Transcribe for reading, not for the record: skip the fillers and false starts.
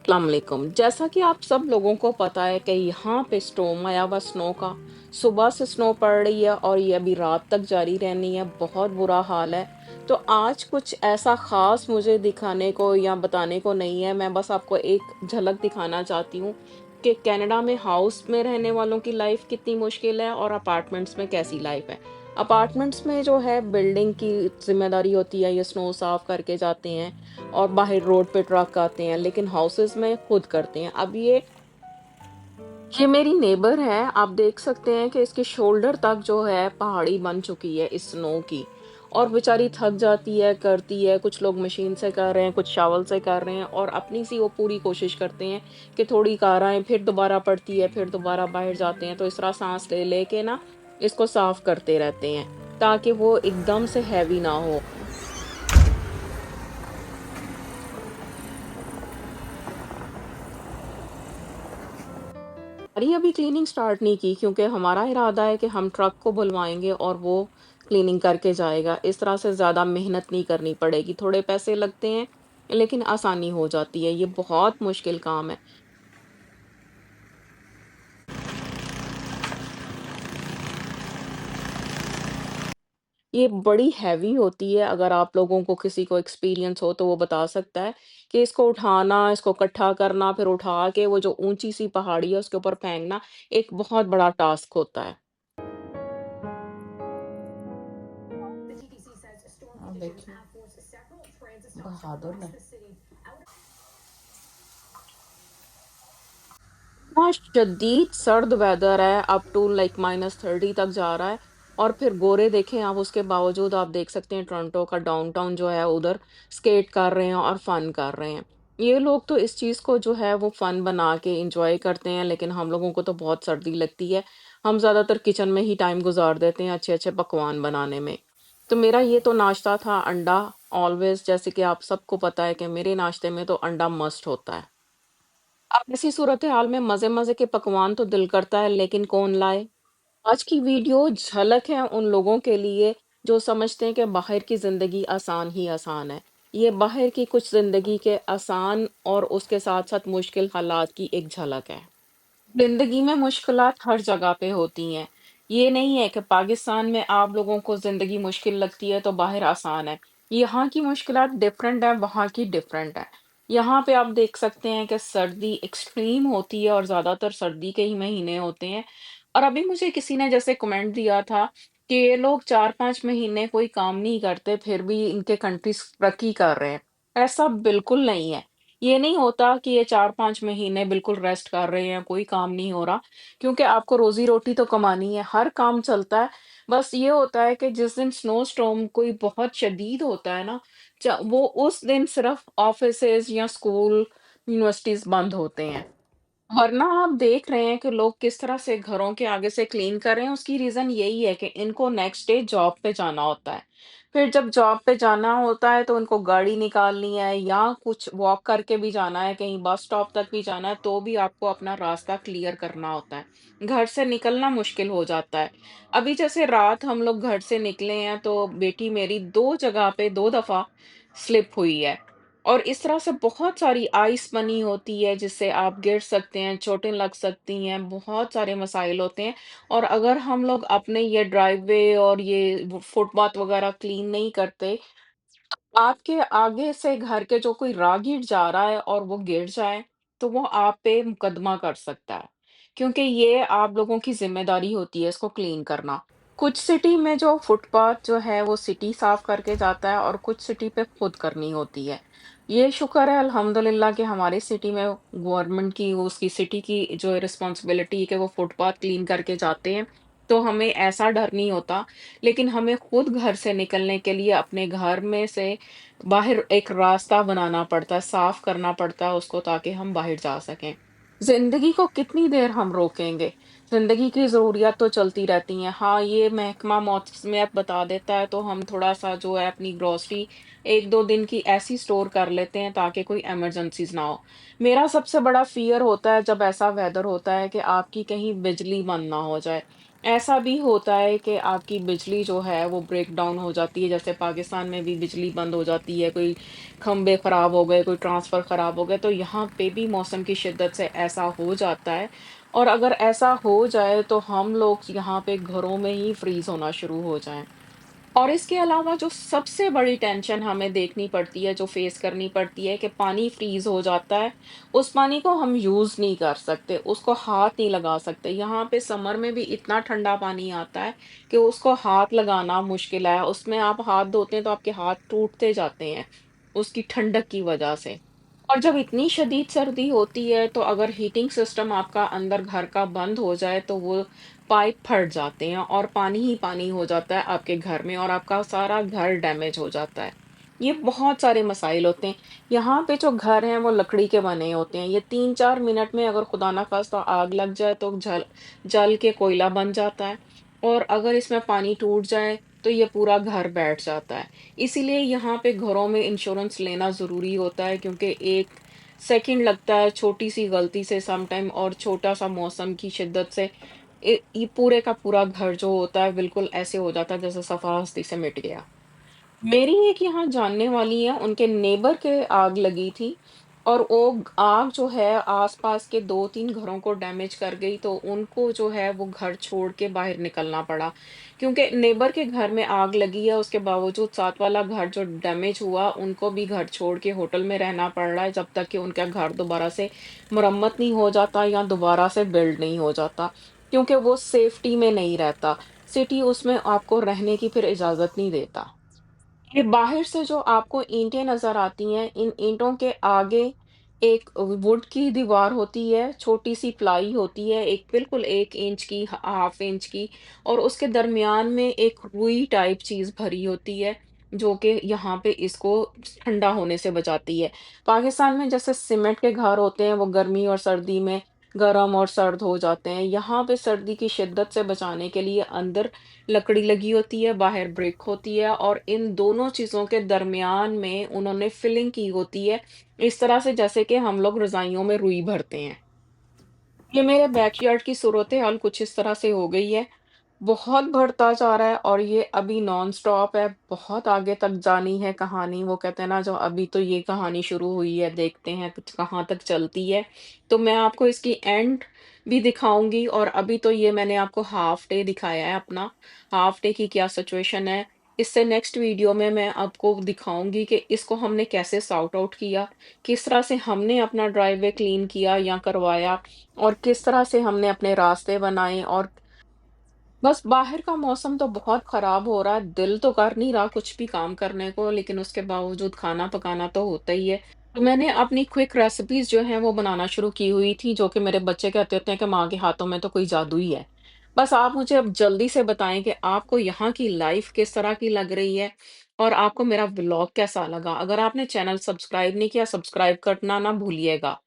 अस्सलाम वालेकुम। जैसा कि आप सब लोगों को पता है कि यहाँ पे स्टॉर्म आया हुआ स्नो का। सुबह से स्नो पड़ रही है और ये अभी रात तक जारी रहनी है। बहुत बुरा हाल है। तो आज कुछ ऐसा ख़ास मुझे दिखाने को या बताने को नहीं है। मैं बस आपको एक झलक दिखाना चाहती हूँ कि कनाडा में हाउस में रहने वालों की लाइफ़ कितनी मुश्किल है और अपार्टमेंट्स में कैसी लाइफ़ है। अपार्टमेंट्स में जो है बिल्डिंग की ज़िम्मेदारी होती है, ये स्नो साफ़ करके जाते हैं और बाहर रोड पे ट्रक आते हैं, लेकिन हाउसेस में खुद करते हैं। अब ये मेरी नेबर है, आप देख सकते हैं कि इसके शोल्डर तक जो है पहाड़ी बन चुकी है इस स्नो की। और बेचारी थक जाती है, करती है, कुछ लोग मशीन से कर रहे हैं, कुछ शावल से कर रहे हैं और अपनी सी वो पूरी कोशिश करते हैं कि थोड़ी कार आए, फिर दोबारा पड़ती है, फिर दोबारा बाहर जाते हैं। तो इस तरह सांस ले लेके ना इसको साफ करते रहते हैं ताकि वो एकदम से हैवी ना हो। अरे अभी क्लीनिंग स्टार्ट नहीं की क्योंकि हमारा इरादा है कि हम ट्रक को बुलवाएंगे और वो क्लीनिंग करके जाएगा। इस तरह से ज़्यादा मेहनत नहीं करनी पड़ेगी, थोड़े पैसे लगते हैं लेकिन आसानी हो जाती है। ये बहुत मुश्किल काम है। ये बड़ी हैवी होती है। अगर आप लोगों को किसी को एक्सपीरियंस हो तो वो बता सकता है कि इसको उठाना, इसको इकट्ठा करना, फिर उठा के वो जो ऊंची सी पहाड़ी है उसके ऊपर फेंकना एक बहुत बड़ा टास्क होता है। हाँ, देखिए बहादुर है। इतना शदीद सर्द वेदर है, अप टू लाइक -30 तक जा रहा है। और फिर गोरे देखें आप, उसके बावजूद आप देख सकते हैं टोरंटो का डाउनटाउन जो है उधर स्केट कर रहे हैं और फन कर रहे हैं। ये लोग तो इस चीज को जो है वो फन बना के इंजॉय करते हैं, लेकिन हम लोगों को तो बहुत सर्दी लगती है। हम ज्यादातर किचन में ही टाइम गुजार देते हैं अच्छे अच्छे पकवान बनाने में। तो मेरा ये तो नाश्ता था, अंडा। ऑलवेज, जैसे कि आप सबको पता है कि मेरे नाश्ते में तो अंडा मस्ट होता है। अब ऐसी सूरत-हाल में मज़े-मज़े के पकवान तो दिल करता है, लेकिन कौन लाए? आज की वीडियो झलक है उन लोगों के लिए जो समझते हैं कि बाहर की ज़िंदगी आसान ही आसान है। ये बाहर की कुछ ज़िंदगी के आसान और उसके साथ-साथ मुश्किल हालात की एक झलक है। ज़िंदगी में मुश्किलात हर जगह पे होती हैं। ये नहीं है कि पाकिस्तान में आप लोगों को ज़िंदगी मुश्किल लगती है तो बाहर आसान है। यहाँ की मुश्किलात डिफरेंट है, वहाँ की डिफरेंट है। यहाँ पे आप देख सकते हैं कि सर्दी एक्सट्रीम होती है और ज़्यादातर सर्दी के ही महीने होते हैं। और अभी मुझे किसी ने जैसे कमेंट दिया था कि ये लोग 4-5 महीने कोई काम नहीं करते, फिर भी इनके कंट्रीज़ तरक्की कर रहे हैं। ऐसा बिल्कुल नहीं है। ये नहीं होता कि ये 4-5 महीने बिल्कुल रेस्ट कर रहे हैं, कोई काम नहीं हो रहा, क्योंकि आपको रोज़ी-रोटी तो कमानी है, हर काम चलता है। बस ये होता है कि जिस दिन स्नो स्टॉर्म कोई बहुत शदीद होता है ना, वो उस दिन सिर्फ़ ऑफ़िसेज़ या स्कूल, यूनिवर्सिटीज़ बंद होते हैं। वरना आप देख रहे हैं कि लोग किस तरह से घरों के आगे से क्लीन कर रहे हैं, उसकी रीज़न यही है कि इनको नेक्स्ट डे जॉब पे जाना होता है। फिर जब जॉब पे जाना होता है तो उनको गाड़ी निकालनी है या कुछ वॉक करके भी जाना है, कहीं बस स्टॉप तक भी जाना है, तो भी आपको अपना रास्ता क्लियर करना होता है। घर से निकलना मुश्किल हो जाता है। अभी जैसे रात हम लोग घर से निकले हैं तो बेटी मेरी 2 जगह पे 2 दफ़ा स्लिप हुई है। और इस तरह से बहुत सारी आइस बनी होती है जिससे आप गिर सकते हैं, चोटें लग सकती हैं, बहुत सारे मसाइल होते हैं। और अगर हम लोग अपने ये ड्राइववे और ये फुटपाथ वगैरह क्लीन नहीं करते, आपके आगे से घर के जो कोई राहगीर जा रहा है और वो गिर जाए, तो वो आप पे मुकदमा कर सकता है, क्योंकि ये आप लोगों की ज़िम्मेदारी होती है इसको क्लीन करना। कुछ सिटी में जो फुटपाथ जो है वो सिटी साफ करके जाता है और कुछ सिटी पे खुद करनी होती है। ये शुक्र है अल्हम्दुलिल्लाह कि हमारी सिटी में गवर्नमेंट की उसकी सिटी की जो रिस्पॉन्सिबिलिटी है कि वो फुटपाथ क्लीन करके जाते हैं, तो हमें ऐसा डर नहीं होता। लेकिन हमें खुद घर से निकलने के लिए अपने घर में से बाहर एक रास्ता बनाना पड़ता है, साफ करना पड़ता है उसको ताकि हम बाहर जा सकें। ज़िंदगी को कितनी देर हम रोकेंगे? ज़िंदगी की ज़रूरियात तो चलती रहती हैं। हाँ, ये महकमा मौसमियात बता देता है तो हम थोड़ा-सा जो है अपनी ग्रोसरी 1-2 दिन की ऐसी स्टोर कर लेते हैं ताकि कोई इमरजेंसीज़ ना हो। मेरा सबसे बड़ा फ़ियर होता है जब ऐसा वेदर होता है कि आपकी कहीं बिजली बंद ना हो जाए। ऐसा भी होता है कि आपकी बिजली जो है वो ब्रेक डाउन हो जाती है, जैसे पाकिस्तान में भी बिजली बंद हो जाती है, कोई खंभे खराब हो गए, कोई ट्रांसफर खराब हो गए, तो यहाँ पे भी मौसम की शिद्दत से ऐसा हो जाता है। और अगर ऐसा हो जाए तो हम लोग यहाँ पे घरों में ही फ्रीज होना शुरू हो जाएं। और इसके अलावा जो सबसे बड़ी टेंशन हमें देखनी पड़ती है, जो फेस करनी पड़ती है कि पानी फ्रीज़ हो जाता है, उस पानी को हम यूज़ नहीं कर सकते, उसको हाथ नहीं लगा सकते। यहाँ पे समर में भी इतना ठंडा पानी आता है कि उसको हाथ लगाना मुश्किल है। उसमें आप हाथ धोते हैं तो आपके हाथ टूटते जाते हैं, उसकी ठंडक की वजह से। और जब इतनी शदीद सर्दी होती है तो अगर हीटिंग सिस्टम आपका अंदर घर का बंद हो जाए तो वो पाइप फट जाते हैं और पानी ही पानी हो जाता है आपके घर में और आपका सारा घर डैमेज हो जाता है। ये बहुत सारे मसाइल होते हैं। यहाँ पे जो घर हैं वो लकड़ी के बने होते हैं। ये 3-4 मिनट में अगर खुदा ना खास्ता आग लग जाए तो जल जल के कोयला बन जाता है। और अगर इसमें पानी टूट जाए तो ये पूरा घर बैठ जाता है। इसीलिए यहाँ पे घरों में इंश्योरेंस लेना ज़रूरी होता है, क्योंकि 1 सेकंड लगता है छोटी-सी गलती से समटाइम और छोटा-सा मौसम की शिद्दत से ये पूरे का पूरा घर जो होता है बिल्कुल ऐसे हो जाता है जैसे सफ़ाहस्ती से मिट गया। मेरी एक यहाँ जानने वाली है, उनके नेबर के आग लगी थी और वो आग जो है आसपास के 2-3 घरों को डैमेज कर गई, तो उनको जो है वो घर छोड़ के बाहर निकलना पड़ा। क्योंकि नेबर के घर में आग लगी है, उसके बावजूद साथ वाला घर जो डैमेज हुआ, उनको भी घर छोड़ के होटल में रहना पड़ रहा है जब तक कि उनका घर दोबारा से मरम्मत नहीं हो जाता या दोबारा से बिल्ड नहीं हो जाता, क्योंकि वो सेफ्टी में नहीं रहता। सिटी उसमें आपको रहने की फिर इजाज़त नहीं देता। ये बाहर से जो आपको ईंटें नज़र आती हैं, इन ईंटों के आगे एक वुड की दीवार होती है, छोटी-सी प्लाई होती है, एक बिल्कुल 1 इंच की, हाफ इंच की, और उसके दरमियान में एक रुई टाइप चीज़ भरी होती है, जो कि यहाँ पे इसको ठंडा होने से बचाती है। पाकिस्तान में जैसे सीमेंट के घर होते हैं, वो गर्मी और सर्दी में गरम और सर्द हो जाते हैं। यहाँ पे सर्दी की शिद्दत से बचाने के लिए अंदर लकड़ी लगी होती है, बाहर ब्रिक होती है और इन दोनों चीज़ों के दरमियान में उन्होंने फिलिंग की होती है, इस तरह से जैसे कि हम लोग रज़ाइयों में रुई भरते हैं। ये मेरे बैकयार्ड की सूरत-ए-हाल कुछ इस तरह से हो गई है। बहुत बढ़ता जा रहा है और ये अभी नॉन स्टॉप है, बहुत आगे तक जानी है कहानी। वो कहते हैं ना, जो अभी तो ये कहानी शुरू हुई है, देखते हैं कुछ कहाँ तक चलती है। तो मैं आपको इसकी एंड भी दिखाऊँगी और अभी तो ये मैंने आपको हाल्फ डे दिखाया है अपना, हाल्फ डे की क्या सिचुएशन है। इससे नेक्स्ट वीडियो में मैं आपको दिखाऊँगी कि इसको हमने कैसे सॉर्ट आउट किया, किस तरह से हमने अपना ड्राइववे क्लीन किया या करवाया और किस तरह से हमने अपने रास्ते बनाए। और बस बाहर का मौसम तो बहुत खराब हो रहा है, दिल तो कर नहीं रहा कुछ भी काम करने को, लेकिन उसके बावजूद खाना पकाना तो होता ही है। तो मैंने अपनी क्विक रेसिपीज़ जो हैं वो बनाना शुरू की हुई थी, जो कि मेरे बच्चे कहते होते हैं कि माँ के हाथों में तो कोई जादू ही है। बस आप मुझे अब जल्दी से बताएँ कि आपको यहाँ की लाइफ़ किस तरह की लग रही है और आपको मेरा व्लॉग कैसा लगा? अगर आपने चैनल सब्सक्राइब नहीं किया, सब्सक्राइब करना ना भूलिएगा।